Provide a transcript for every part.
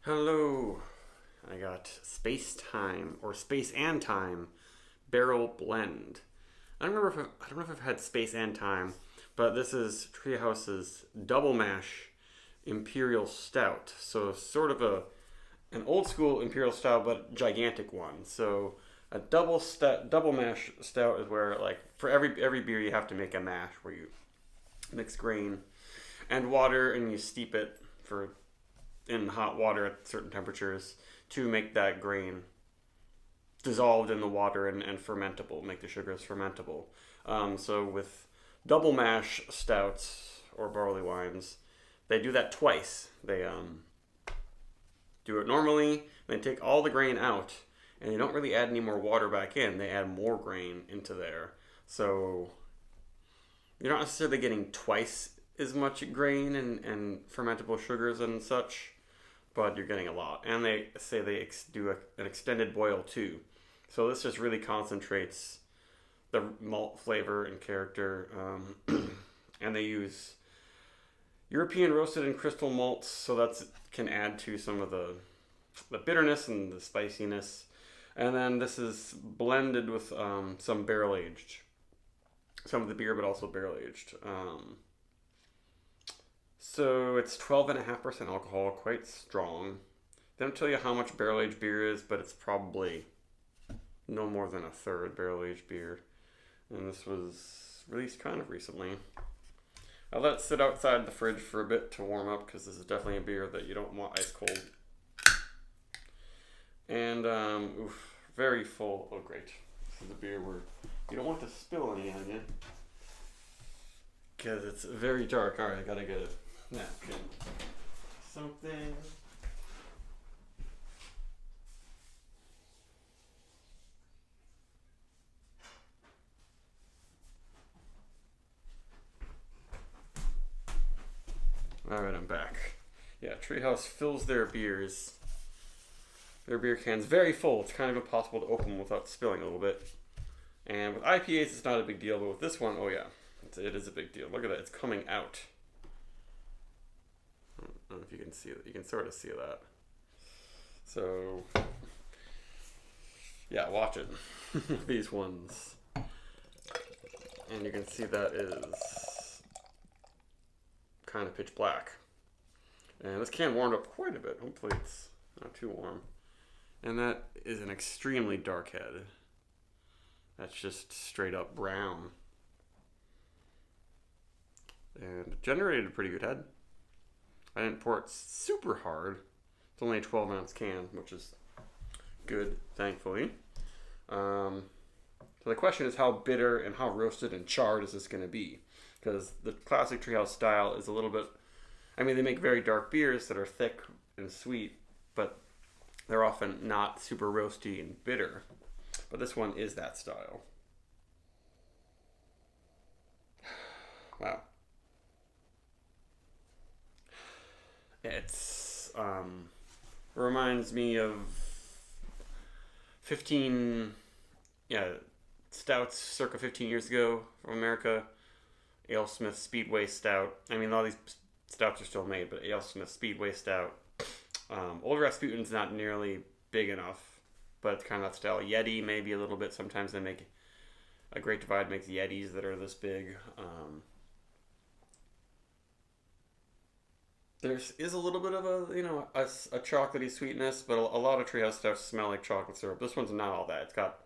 Hello. I got Space Time or Space and Time Barrel Blend. I don't know if I've had Space and Time, but this is Treehouse's Double Mash Imperial Stout. So sort of an old school Imperial Stout, but gigantic one. So a double mash stout is where like for every beer you have to make a mash where you mix grain and water and you steep it for in hot water at certain temperatures to make that grain dissolved in the water and fermentable, make the sugars fermentable. So with double mash stouts or barley wines, they do that twice. They do it normally, they take all the grain out, and they don't really add any more water back in. They add more grain into there. So you're not necessarily getting twice as much grain and fermentable sugars and such, but you're getting a lot. And they say they do an extended boil too. So this just really concentrates the malt flavor and character. And they use European roasted and crystal malts, so that can add to some of the bitterness and the spiciness. And then this is blended with some barrel aged, some of the beer, but also barrel aged. So it's 12.5% alcohol, quite strong. They don't tell you how much barrel aged beer is, but it's probably no more than a third barrel aged beer. And this was released kind of recently. I let it sit outside the fridge for a bit to warm up because this is definitely a beer that you don't want ice cold. And very full. Oh, great! This is a beer where you don't want to spill any on you because it's very dark. All right, I gotta get a napkin. Something. All right, I'm back. Yeah, Treehouse fills their beer cans very full. It's kind of impossible to open them without spilling a little bit. And with IPAs, it's not a big deal, but with this one, oh yeah, it is a big deal. Look at that, it's coming out. I don't know if you can see it. You can sort of see that. So, yeah, watch it. These ones. And you can see that is kind of pitch black. And this can warmed up quite a bit. Hopefully it's not too warm. And that is an extremely dark head. That's just straight up brown. And it generated a pretty good head. I didn't pour it super hard. It's only a 12-ounce can, which is good, thankfully. So the question is how bitter and how roasted and charred is this going to be? Because the classic Treehouse style is a little bit... I mean, they make very dark beers that are thick and sweet, but they're often not super roasty and bitter. But this one is that style. Wow. It's reminds me of 15 stouts circa 15 years ago from America. AleSmith Speedway Stout. I mean, all these stouts are still made, but AleSmith Speedway Stout. Old Rasputin's not nearly big enough, but it's kind of that style. Yeti maybe a little bit. Sometimes they make a Great Divide makes Yetis that are this big. There is a little bit of a chocolatey sweetness, but a lot of Treehouse stuff smell like chocolate syrup. This one's not all that. It's got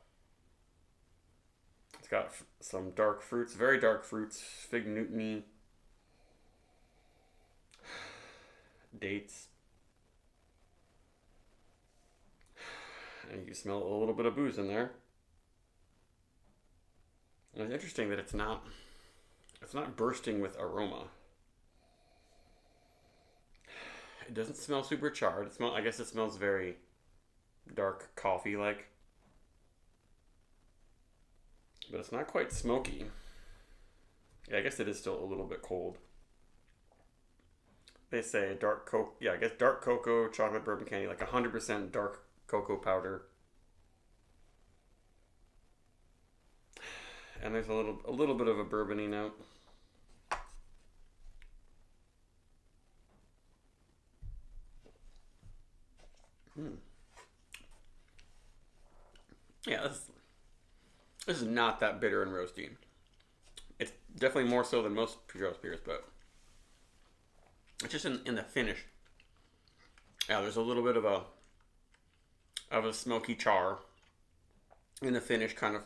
some dark fruits, very dark fruits, fig Newtony, dates, and you can smell a little bit of booze in there. And it's interesting that it's not bursting with aroma. It doesn't smell super charred. I guess it smells very dark coffee-like. But it's not quite smoky. Yeah, I guess it is still a little bit cold. They say dark cocoa, chocolate bourbon candy, like 100% dark cocoa powder. And there's a little bit of a bourbony note. Mm. Yeah, this is not that bitter and roasty. It's definitely more so than most pre-roast beers, but it's just in the finish. Yeah, there's a little bit of a smoky char in the finish, kind of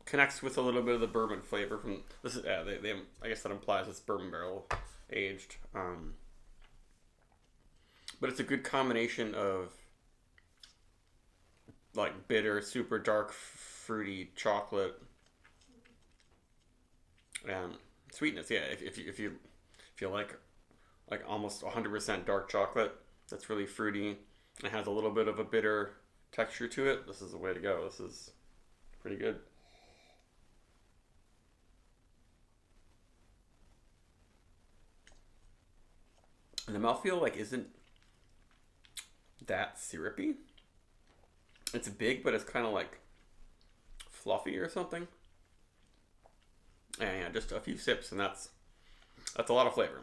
connects with a little bit of the bourbon flavor from this. Is they I guess that implies it's bourbon barrel aged, but it's a good combination of like bitter, super dark, fruity chocolate and sweetness. Yeah, if you like almost 100% dark chocolate that's really fruity and has a little bit of a bitter texture to it, this is the way to go. This is pretty good. And the mouthfeel like isn't that syrupy. It's big, but it's kind of like fluffy or something. And yeah, just a few sips, and that's a lot of flavor.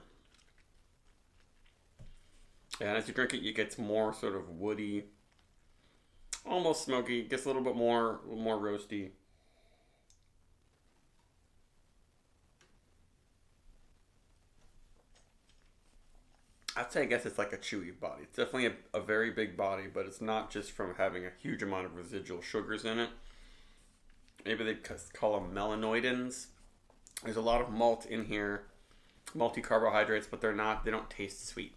And as you drink it, you get more sort of woody, almost smoky. It gets a little bit more roasty. I'd say I guess it's like a chewy body. It's definitely a very big body, but it's not just from having a huge amount of residual sugars in it. Maybe they call them melanoidins. There's a lot of malt in here, multi carbohydrates, but they're not. They don't taste sweet.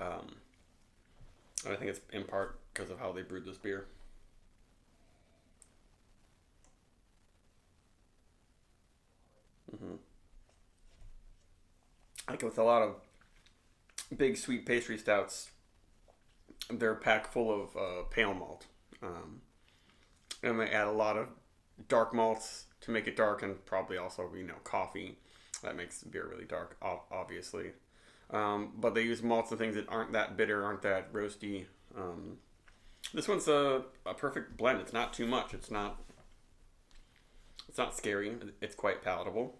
And I think it's in part because of how they brewed this beer. Mm-hmm. Like with a lot of big sweet pastry stouts, they're packed full of pale malt. And they add a lot of dark malts to make it dark, and probably also coffee that makes the beer really dark, obviously. But they use malts and things that aren't that bitter, aren't that roasty. This one's a perfect blend. It's not too much. It's not scary. It's quite palatable,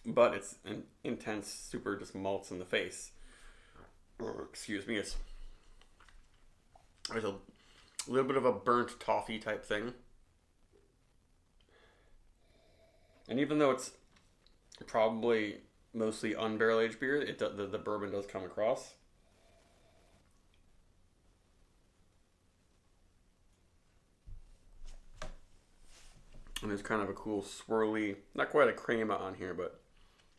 but it's an intense, super just malts in the face. Excuse me. There's a little bit of a burnt toffee type thing. And even though it's probably mostly unbarrel aged beer, the bourbon does come across. And there's kind of a cool swirly, not quite a crema on here, but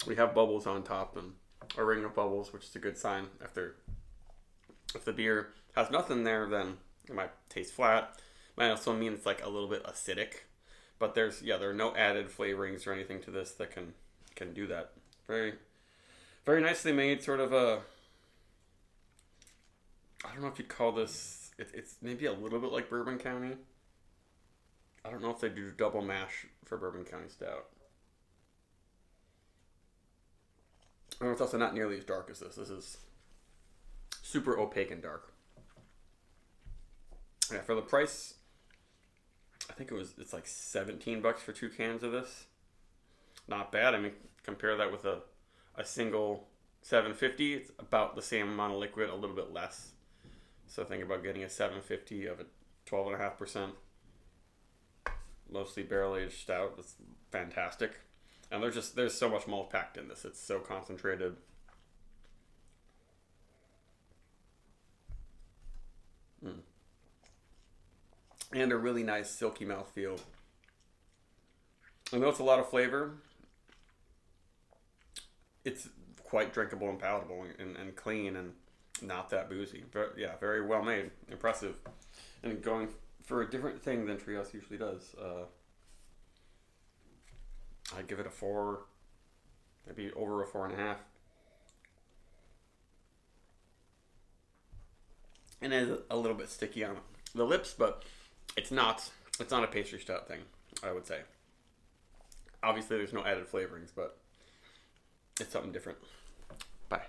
we have bubbles on top and a ring of bubbles, which is a good sign. If the beer has nothing there, then it might taste flat. Might also mean it's like a little bit acidic. But there are no added flavorings or anything to this that can do that. Very, very nicely made. Sort of I don't know if you'd call this. It's maybe a little bit like Bourbon County. I don't know if they do double mash for Bourbon County Stout. And it's also not nearly as dark as this. This is super opaque and dark. Yeah, for the price, I think it's like $17 for 2 cans of this. Not bad. I mean, compare that with a single 750. It's about the same amount of liquid, a little bit less. So think about getting a 750 of a 12.5%, mostly barrel aged stout. That's fantastic. And there's so much malt packed in this. It's so concentrated. Mm. And a really nice silky mouthfeel. I know it's a lot of flavor. It's quite drinkable and palatable and clean and not that boozy. But yeah, very well made, impressive, and going for a different thing than Treehouse usually does. I'd give it a 4, maybe over a 4.5. And it is a little bit sticky on the lips, but it's not a pastry stout thing, I would say. Obviously, there's no added flavorings, but it's something different. Bye.